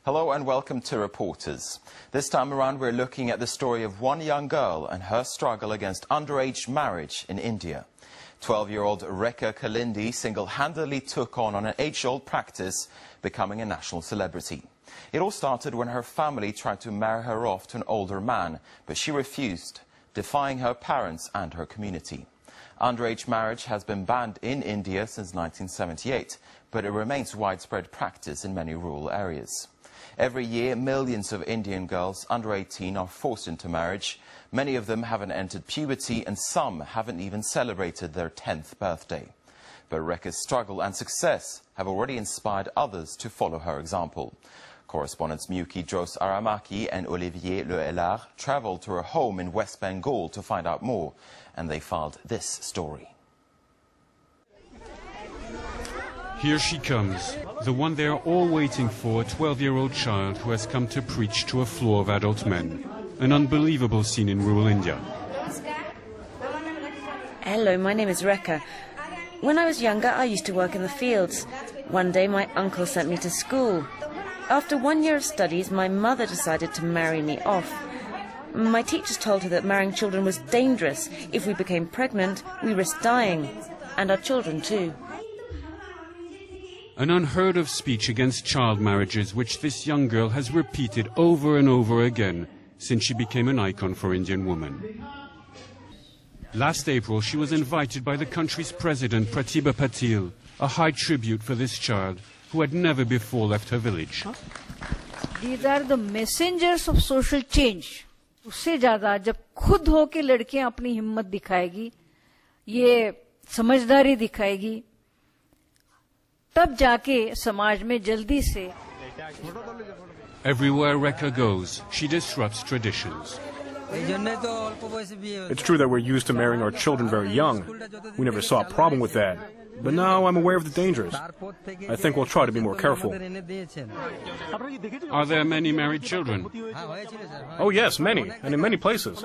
Hello and welcome to Reporters. This time around we're looking at the story of one young girl and her struggle against underage marriage in India. 12-year-old Rekha Kalindi single-handedly took on an age-old practice, becoming a national celebrity. It all started when her family tried to marry her off to an older man, but she refused, defying her parents and her community. Underage marriage has been banned in India since 1978, but it remains widespread practice in many rural areas. Every year, millions of Indian girls under 18 are forced into marriage. Many of them haven't entered puberty and some haven't even celebrated their 10th birthday. But Rekha's struggle and success have already inspired others to follow her example. Correspondents Miyuki Jos Aramaki and Olivier Le Hellard travelled to her home in West Bengal to find out more, and they filed this story. Here she comes, the one they are all waiting for, a 12-year-old child who has come to preach to a floor of adult men. An unbelievable scene in rural India. Hello, my name is Rekha. When I was younger, I used to work in the fields. One day, my uncle sent me to school. After 1 year of studies, my mother decided to marry me off. My teachers told her that marrying children was dangerous. If we became pregnant, we risked dying. And our children too. An unheard of speech against child marriages which this young girl has repeated over and over again since she became an icon for Indian women. Last April, she was invited by the country's president, Pratibha Patil, a high tribute for this child who had never before left her village. These are the messengers of social change. उससे ज़्यादा जब खुद हो के लड़कियां अपनी हिम्मत दिखाएगी, ये समझदारी दिखाएगी, तब जाके समाज में जल्दी से. Everywhere Rekha goes, she disrupts traditions. It's true that we're used to marrying our children very young. We never saw a problem with that. But now I'm aware of the dangers. I think we'll try to be more careful. Are there many married children? Oh yes, many, and in many places.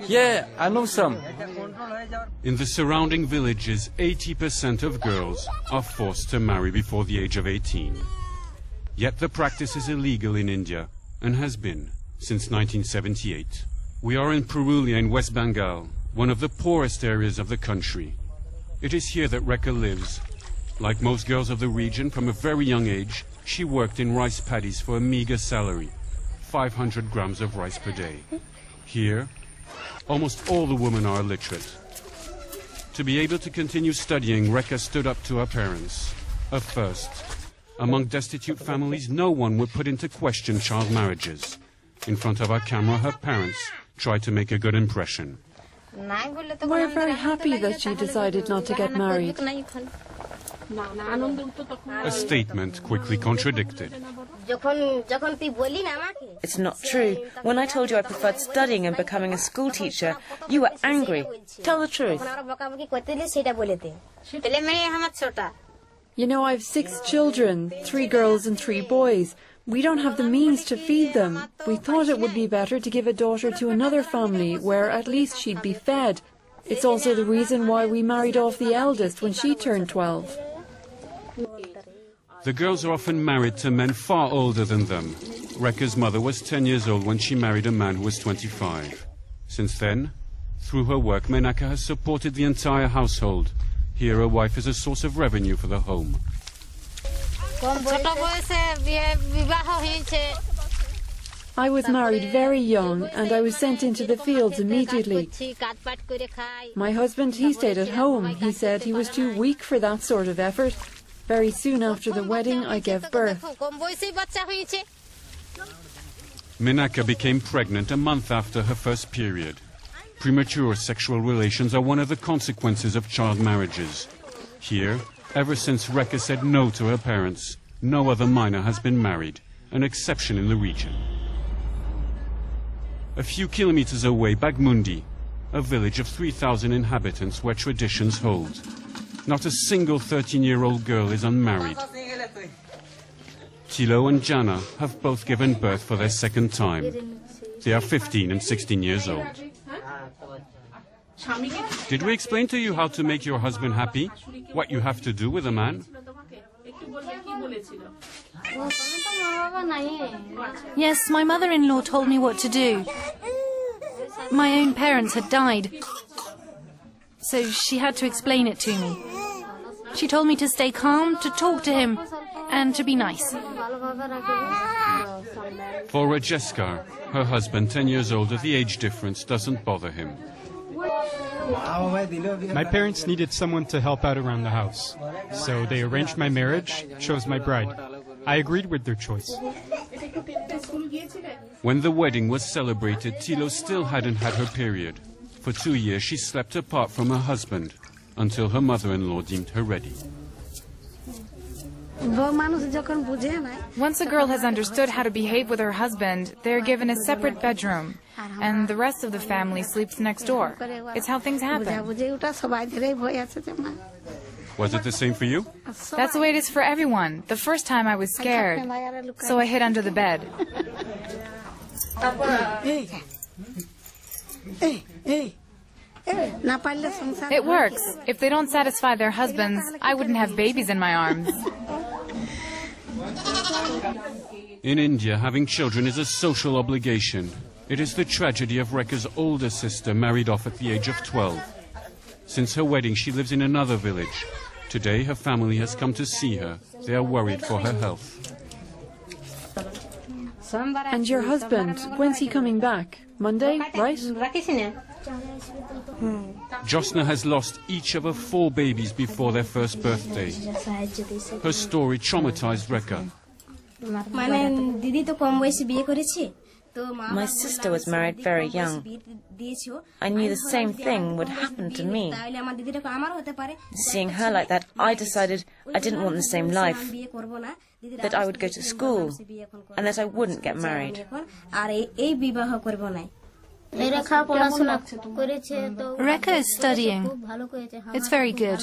Yeah, I know some. In the surrounding villages, 80% of girls are forced to marry before the age of 18. Yet the practice is illegal in India and has been since 1978. We are in Purulia in West Bengal, one of the poorest areas of the country. It is here that Rekha lives. Like most girls of the region, from a very young age, she worked in rice paddies for a meager salary, 500 grams of rice per day. Here, almost all the women are illiterate. To be able to continue studying, Rekha stood up to her parents. A first. Among destitute families, no one would put into question child marriages. In front of our camera, her parents tried to make a good impression. We're very happy that she decided not to get married. A statement quickly contradicted. It's not true. When I told you I preferred studying and becoming a school teacher, you were angry. Tell the truth. You know, I've 6 children, 3 girls and 3 boys. We don't have the means to feed them. We thought it would be better to give a daughter to another family where at least she'd be fed. It's also the reason why we married off the eldest when she turned 12. The girls are often married to men far older than them. Rekha's mother was 10 years old when she married a man who was 25. Since then, through her work, Menaka has supported the entire household. Here, her wife is a source of revenue for the home. I was married very young and I was sent into the fields immediately. My husband, he stayed at home. He said he was too weak for that sort of effort. Very soon after the wedding, I gave birth. Menaka became pregnant a month after her first period. Premature sexual relations are one of the consequences of child marriages. Here, ever since Rekha said no to her parents, no other minor has been married, an exception in the region. A few kilometers away, Bagmundi, a village of 3,000 inhabitants where traditions hold. Not a single 13-year-old girl is unmarried. Tilo and Jana have both given birth for their second time. They are 15 and 16 years old. Did we explain to you how to make your husband happy? What you have to do with a man? Yes, my mother-in-law told me what to do. My own parents had died, so she had to explain it to me. She told me to stay calm, to talk to him, and to be nice. For Rajeska, her husband, 10 years older, the age difference doesn't bother him. My parents needed someone to help out around the house, so they arranged my marriage, chose my bride. I agreed with their choice. When the wedding was celebrated, Tilo still hadn't had her period. For 2 years, she slept apart from her husband, until her mother-in-law deemed her ready. Once a girl has understood how to behave with her husband, they're given a separate bedroom, and the rest of the family sleeps next door. It's how things happen. Was it the same for you? That's the way it is for everyone. The first time I was scared, so I hid under the bed. It works. If they don't satisfy their husbands, I wouldn't have babies in my arms. In India, having children is a social obligation. It is the tragedy of Rekha's older sister, married off at the age of 12. Since her wedding, she lives in another village. Today, her family has come to see her. They are worried for her health. And your husband, when's he coming back? Monday, right? Josna has lost each of her 4 babies before their first birthday. Her story traumatized Rekha. My sister was married very young. I knew the same thing would happen to me. Seeing her like that, I decided I didn't want the same life, that I would go to school, and that I wouldn't get married. Rekha is studying. It's very good.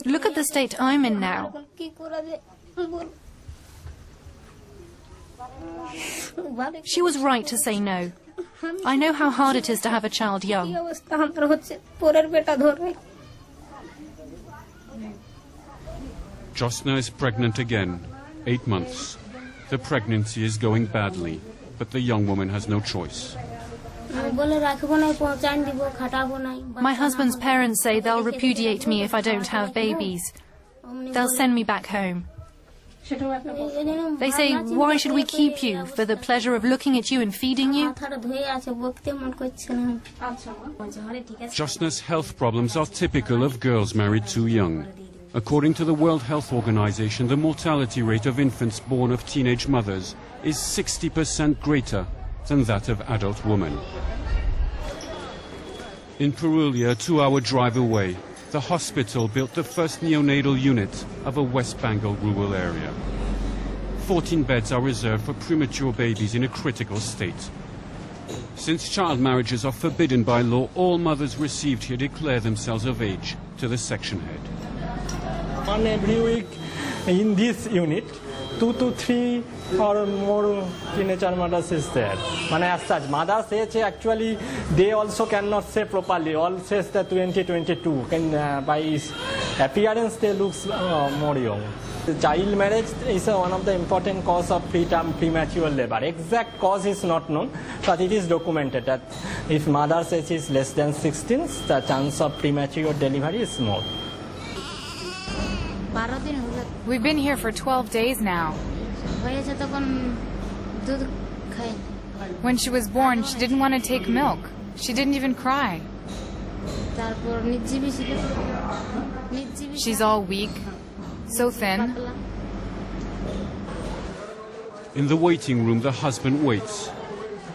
Look at the state I'm in now. She was right to say no. I know how hard it is to have a child young. Josna is pregnant again, 8 months. The pregnancy is going badly, but the young woman has no choice. My husband's parents say they'll repudiate me if I don't have babies. They'll send me back home. They say, why should we keep you? For the pleasure of looking at you and feeding you? Josna's health problems are typical of girls married too young. According to the World Health Organization, the mortality rate of infants born of teenage mothers is 60% greater than that of adult women. In Purulia, a 2-hour drive away, the hospital built the first neonatal unit of a West Bengal rural area. 14 beds are reserved for premature babies in a critical state. Since child marriages are forbidden by law, all mothers received here declare themselves of age to the section head. One every week in this unit, 2 to 3 or more teenager mothers is there. As such, mothers age actually they also cannot say properly. All says that 2022 by his appearance they look more young. Child marriage is one of the important cause of preterm premature labor. Exact cause is not known, but it is documented that if mother's age is less than 16, the chance of premature delivery is more. We've been here for 12 days now. When she was born, she didn't want to take milk. She didn't even cry. She's all weak, so thin. In the waiting room, the husband waits.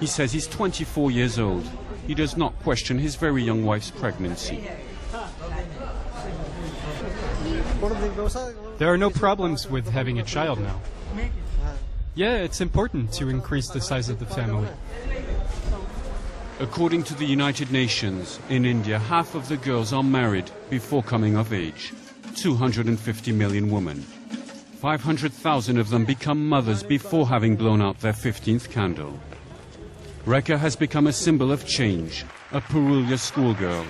He says he's 24 years old. He does not question his very young wife's pregnancy. There are no problems with having a child now. Yeah, it's important to increase the size of the family. According to the United Nations, in India, half of the girls are married before coming of age. 250 million women. 500,000 of them become mothers before having blown out their 15th candle. Rekha has become a symbol of change, a Purulia schoolgirl